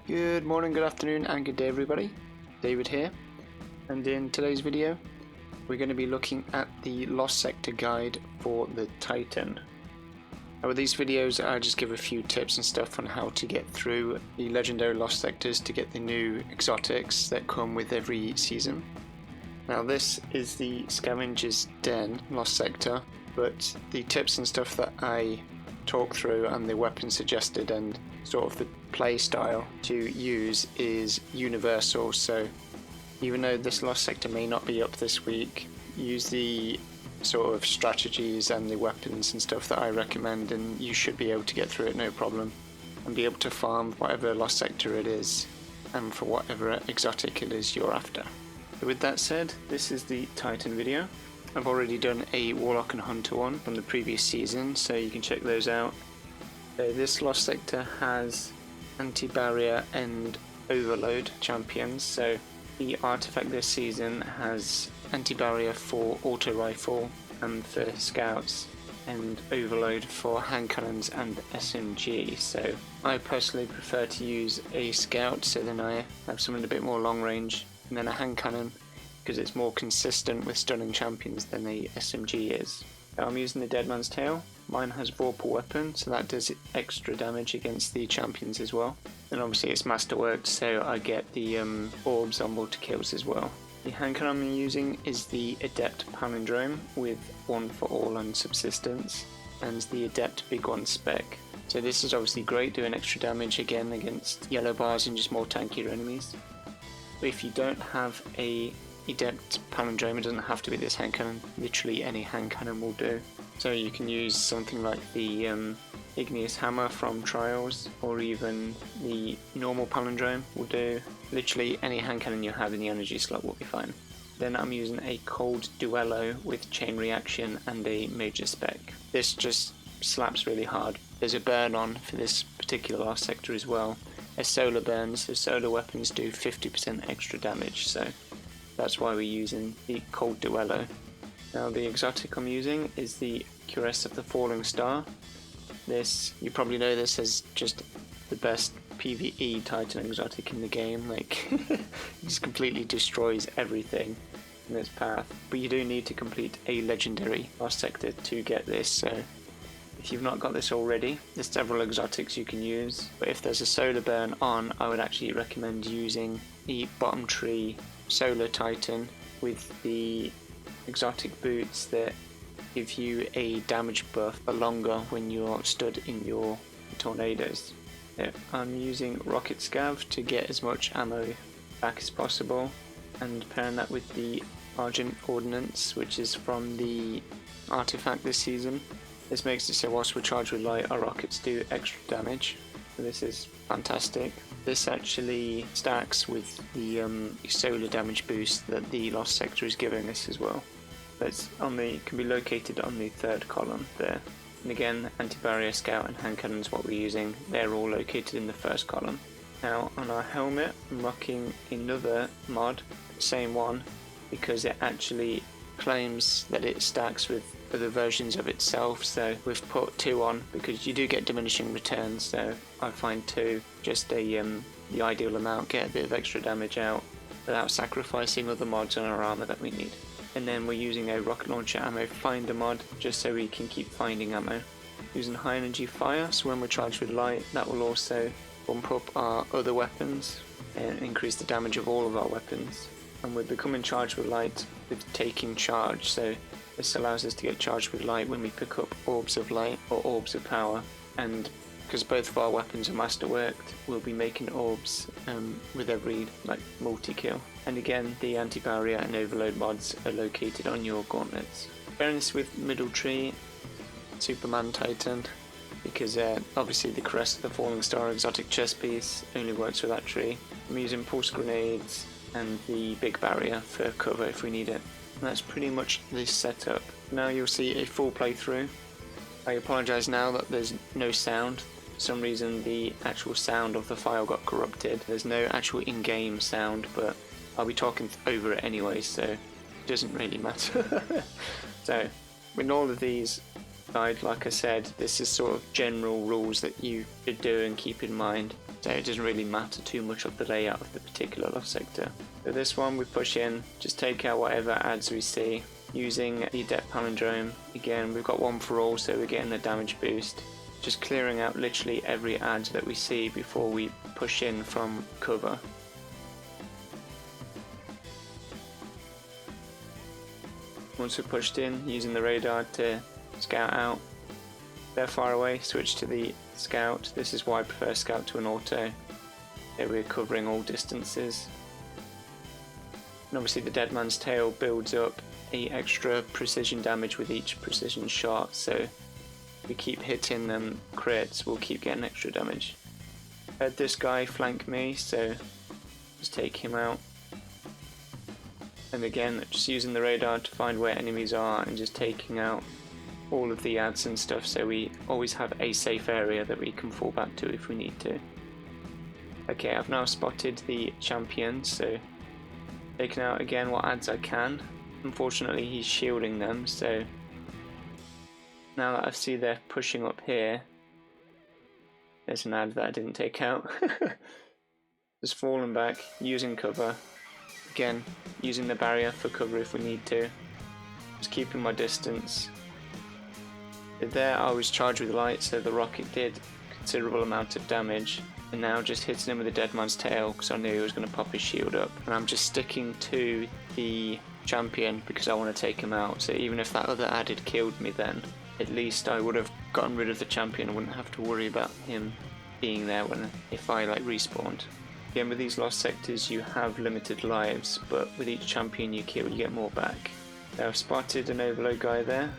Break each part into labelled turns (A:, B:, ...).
A: Good morning, good afternoon, and good day everybody. David here, and in today's video we're going to be looking at the Lost Sector guide for the Titan. Now with these videos I just give a few tips and stuff on how to get through the legendary Lost Sectors to get the new exotics that come with every season. Now this is the Scavenger's Den Lost Sector, but the tips and stuff that I talk through and the weapons suggested and sort of the play style to use is universal. So even though this Lost Sector may not be up this week, use the sort of strategies and the weapons and stuff that I recommend and you should be able to get through it no problem and be able to farm whatever Lost Sector it is and for whatever exotic it is you're after. So with that said, this is the Titan video. I've already done a Warlock and Hunter one from the previous season, so you can check those out. So this Lost Sector has anti-barrier and overload champions. So the artifact this season has anti-barrier for auto rifle and for scouts, and overload for hand cannons and SMG. So I personally prefer to use a scout, so then I have something a bit more long range, and then a hand cannon because it's more consistent with stunning champions than a SMG is. Now I'm using the Dead Man's Tail. Mine has Vorpal weapon, so that does extra damage against the champions as well. And obviously it's masterworked, so I get the orbs on multi kills as well. The hand cannon I'm using is the Adept Palindrome with 1 for all and subsistence, and the Adept Big One spec. So this is obviously great, doing extra damage again against yellow bars and just more tankier enemies. But if you don't have a Adept Palindrome, it doesn't have to be this hand cannon, literally any hand cannon will do. So you can use something like the Igneous Hammer from Trials, or even the normal Palindrome will do. Literally any hand cannon you have in the energy slot will be fine. Then I'm using a Cold Duello with Chain Reaction and a Major Spec. This just slaps really hard. There's a burn on for this particular Lost Sector as well. A solar burn, so solar weapons do 50% extra damage, so that's why we're using the Cold Duello. Now the exotic I'm using is the Cuirass of the Falling Star. This, you probably know this as just the best PvE Titan exotic in the game, like it just completely destroys everything in its path. But you do need to complete a legendary Lost Sector to get this, so if you've not got this already, there's several exotics you can use, but if there's a solar burn on, I would actually recommend using the bottom tree Solar Titan with the exotic boots that give you a damage buff for longer when you're stood in your tornadoes. So I'm using Rocket Scav to get as much ammo back as possible, and pairing that with the Argent Ordnance, which is from the artifact this season. This makes it so whilst we're charged with light, our rockets do extra damage. So this is fantastic. This actually stacks with the solar damage boost that the Lost Sector is giving us as well. That's can be located on the 3rd column there. And again, anti-barrier, scout and hand cannon is what we're using. They're all located in the 1st column. Now on our helmet, I'm rocking another mod, same one, because it actually claims that it stacks with other versions of itself, so we've put 2 on because you do get diminishing returns, so I find 2 just the ideal amount, get a bit of extra damage out without sacrificing other mods on our armor that we need. And then we're using a rocket launcher ammo finder mod just so we can keep finding ammo. Using high energy fire, so when we're charged with light, that will also bump up our other weapons and increase the damage of all of our weapons. And we're becoming charged with light with taking charge, so this allows us to get charged with light when we pick up orbs of light or orbs of power, and because both of our weapons are masterworked, we'll be making orbs with every multi-kill. And again, the anti-barrier and overload mods are located on your gauntlets. Pairing this with middle tree, Superman Titan, because obviously the Cuirass of the Falling Star exotic chest piece only works with that tree. I'm using pulse grenades and the big barrier for cover if we need it. And that's pretty much the setup. Now you'll see a full playthrough. I apologise now that there's no sound. For some reason the actual sound of the file got corrupted. There's no actual in-game sound, but I'll be talking over it anyway, so it doesn't really matter. So with all of these guide, like I said, this is sort of general rules that you should do and keep in mind. so it doesn't really matter too much of the layout of the particular lost sector. So this one we push in, just take out whatever adds we see using the depth palindrome. Again, we've got one for all, so we're getting a damage boost. Just clearing out literally every ad that we see before we push in from cover. Once we're pushed in, using the radar to scout out. They're far away, switch to the scout. This is why I prefer scout to an auto. There we're covering all distances. And obviously the dead man's tail builds up the extra precision damage with each precision shot, so if we keep hitting them crits, we'll keep getting extra damage. Had this guy flank me, so just take him out. And again, just using the radar to find where enemies are and just taking out all of the ads and stuff, so we always have a safe area that we can fall back to if we need to. Okay, I've now spotted the champion, so taking out again what ads I can. Unfortunately he's shielding them, so now that I see they're pushing up here, there's an ad that I didn't take out. Just falling back, using cover. Again, using the barrier for cover if we need to. Just keeping my distance. There I was charged with light, so the rocket did a considerable amount of damage. And now just hitting him with the dead man's tail because I knew he was going to pop his shield up. And I'm just sticking to the champion because I want to take him out. So even if that other ad had killed me then, at least I would have gotten rid of the champion. I wouldn't have to worry about him being there if I respawned. Again, with these lost sectors you have limited lives, but with each champion you kill you get more back. Now I've spotted an overload guy there,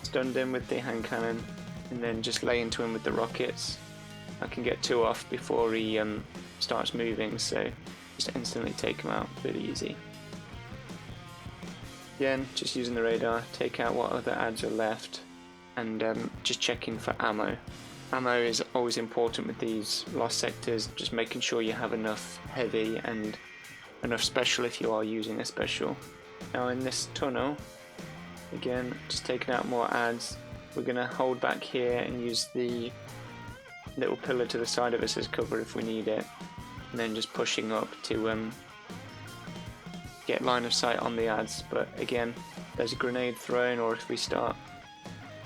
A: stunned him with the hand cannon, and then just lay into him with the rockets. I can get 2 off before he starts moving, so just instantly take him out, really easy. Again, just using the radar, take out what other ads are left, and just checking for ammo. Ammo is always important with these lost sectors, just making sure you have enough heavy and enough special if you are using a special. Now in this tunnel, again, just taking out more ads. We're going to hold back here and use the little pillar to the side of us as cover if we need it, and then just pushing up to get line of sight on the ads. But again, there's a grenade thrown, or if we start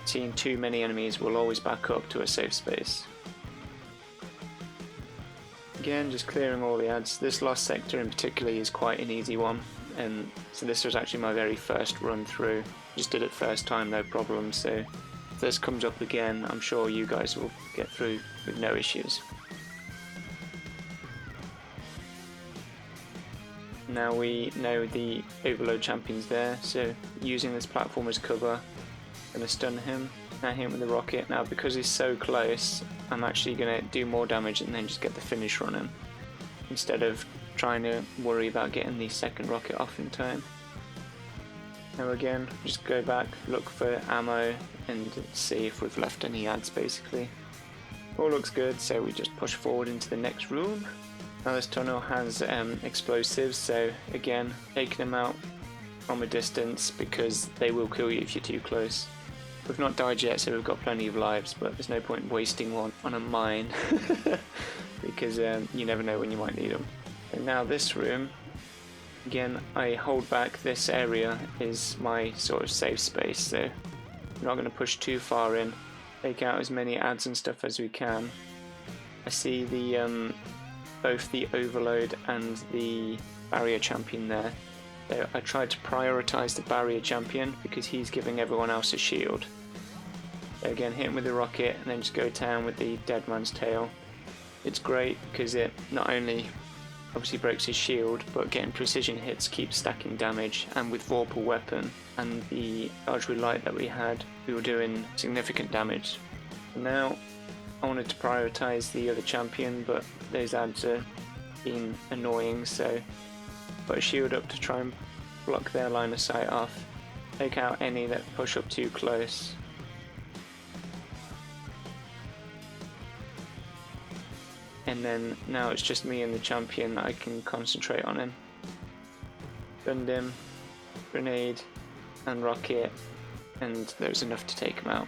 A: seeing too many enemies, we'll always back up to a safe space. Again, just clearing all the ads. This lost sector in particular is quite an easy one, and so this was actually my very first run through. Just did it first time, no problem, so if this comes up again, I'm sure you guys will get through with no issues. Now we know the overload champion's there, so using this platform as cover, going to stun him, now hit him with the rocket. Now because he's so close, I'm actually going to do more damage and then just get the finish running, instead of trying to worry about getting the second rocket off in time. Now again, just go back, look for ammo and see if we've left any ads basically. All looks good, so we just push forward into the next room. Now this tunnel has explosives, so again, taking them out from a distance because they will kill you if you're too close. We've not died yet, so we've got plenty of lives, but there's no point wasting one on a mine because you never know when you might need them. And now this room, again, I hold back. This area is my sort of safe space, so I'm not going to push too far in. Take out as many ads and stuff as we can. I see the both the overload and the barrier champion there. So I tried to prioritise the barrier champion because he's giving everyone else a shield. So again, hit him with the rocket and then just go down with the dead man's tail. It's great because it not only obviously breaks his shield, but getting precision hits keeps stacking damage, and with Vorpal weapon and the charge with light that we had, we were doing significant damage. Now I wanted to prioritise the other champion, but those ads are being annoying, so put a shield up to try and block their line of sight off. Take out any that push up too close. And then now it's just me and the champion that I can concentrate on him. Stunned him, grenade and rocket, and there was enough to take him out.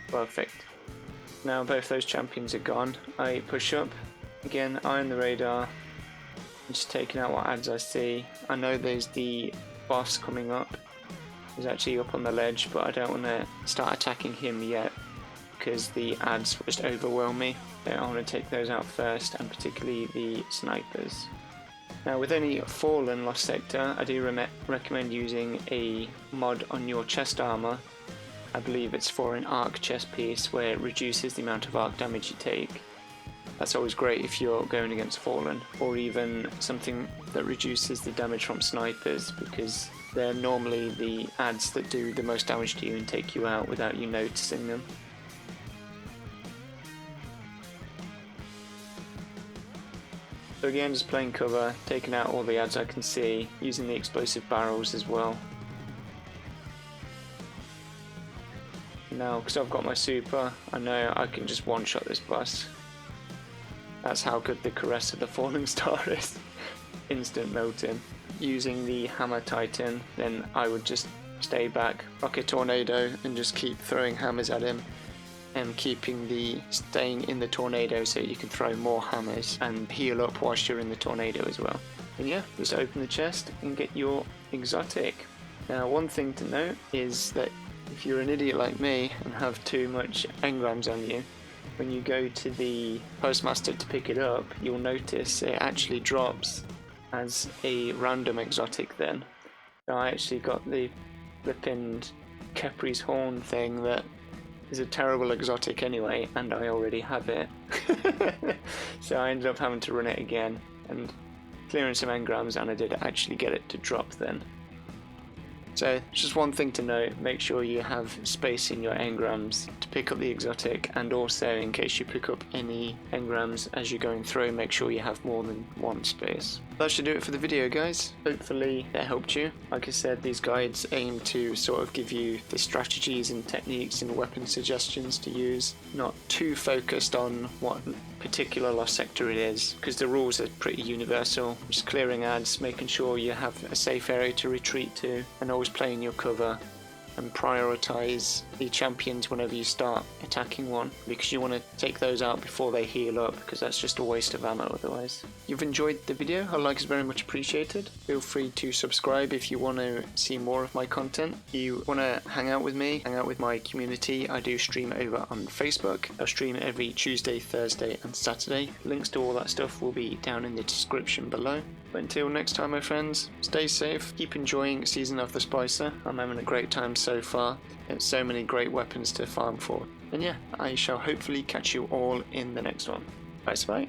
A: Perfect. Now both those champions are gone. I push up, Again, eye on the radar. I'm just taking out what ads I see. I know there's the boss coming up. He's actually up on the ledge, but I don't want to start attacking him yet because the ads will just overwhelm me. So I want to take those out first, and particularly the snipers. Now with any fallen Lost Sector, I do recommend using a mod on your chest armor. I believe it's for an arc chest piece where it reduces the amount of arc damage you take. That's always great if you're going against fallen, or even something that reduces the damage from snipers, because they're normally the ads that do the most damage to you and take you out without you noticing them. So again, just playing cover, taking out all the ads I can see, using the explosive barrels as well. Now, because I've got my super, I know I can just one-shot this boss. That's how good the Caress of the Falling Star is. Instant melting. Using the Hammer Titan, then I would just stay back, rock a tornado, and just keep throwing hammers at him. And staying in the tornado so you can throw more hammers and heal up whilst you're in the tornado as well. And yeah, just open the chest and get your exotic. Now, one thing to note is that if you're an idiot like me and have too much engrams on you, when you go to the postmaster to pick it up, you'll notice it actually drops as a random exotic then. So I actually got the flipping Capri's Horn thing that is a terrible exotic anyway, and I already have it. So I ended up having to run it again and clearing some engrams, and I did actually get it to drop then. So just one thing to note, make sure you have space in your engrams to pick up the exotic, and also in case you pick up any engrams as you're going through, make sure you have more than one space. That should do it for the video, guys. Hopefully that helped you. Like I said, these guides aim to sort of give you the strategies and techniques and weapon suggestions to use, not too focused on what particular Lost Sector it is, because the rules are pretty universal. Just clearing ads, making sure you have a safe area to retreat to, and always playing your cover, and prioritise the champions whenever you start attacking one, because you want to take those out before they heal up, because that's just a waste of ammo otherwise. If you've enjoyed the video, a like is very much appreciated. Feel free to subscribe if you want to see more of my content. If you want to hang out with me, hang out with my community, I do stream over on Facebook. I stream every Tuesday, Thursday and Saturday. Links to all that stuff will be down in the description below. But until next time, my friends, stay safe, keep enjoying Season of the Splicer. I'm having a great time so far. There's so many great weapons to farm for. And yeah, I shall hopefully catch you all in the next one. Bye.